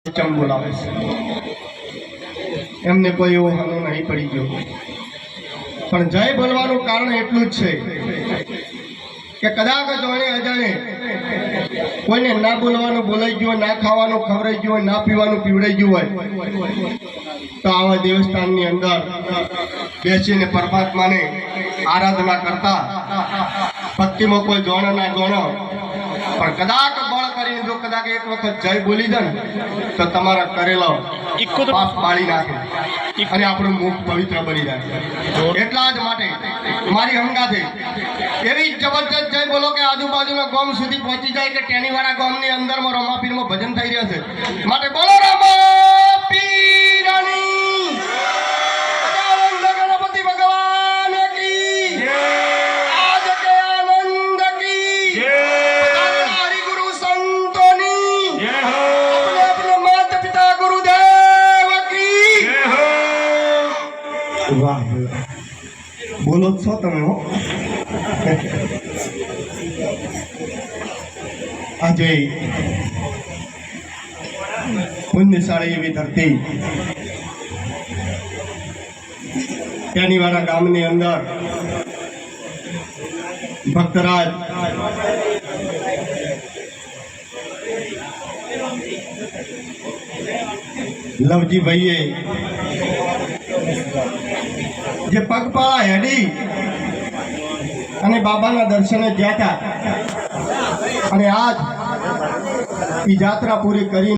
ચમ બોલાવે છે એમને કોઈ એવો હાનો નહીં પડી ગયો, પણ જય બોલવાનું કારણ એટલું જ છે કે કદાચ જાણે અજાણે કોઈને ના બોલવાનું બોલાઈ ગયું હોય, ના ખાવાનું ખવડાઈ ગયું હોય, ના પીવાનું પીવડાઈ ગયું હોય, તો આવા દેવસ્થાનની અંદર બેસીને પરમાત્માને આરાધના કરતા ભક્તિમાં કોઈ જોણો ના જોણો, પણ કદાચ બળ કરીને જો કદાચ એક વખત જય બોલી દે ને તો તમારા કરેલો પાપ બાળી નાખે અને આપણું મુખ પવિત્ર બની જાય। એટલા જ માટે મારી હંગાથે એવી જબરજસ્ત જય બોલો કે આજુબાજુના ગામ સુધી પહોંચી જાય કે ટેનીવાડા ગામની અંદરમાં રમાપીરમાં ભજન થઈ રહ્યા છે। માટે બોલો રમાપીરાની ગણપતિ ભગવાન કી જય, આજ કે આનંદ કી જય, હરિગુરુ સંતોની જય હો, अपने अपने माता पिता गुरुदेव की जय हो। वाह, बोलो છો તમે હો। આજે પુણ્યશાળી એવી ધરતી ટેનીવાડા ગામની અંદર ભક્તરાજ લવજીભાઈએ જે પગપાળા હેડી અને બાબાના દર્શને ગયા હતા અને આજ એ જાત્રા પૂરી કરી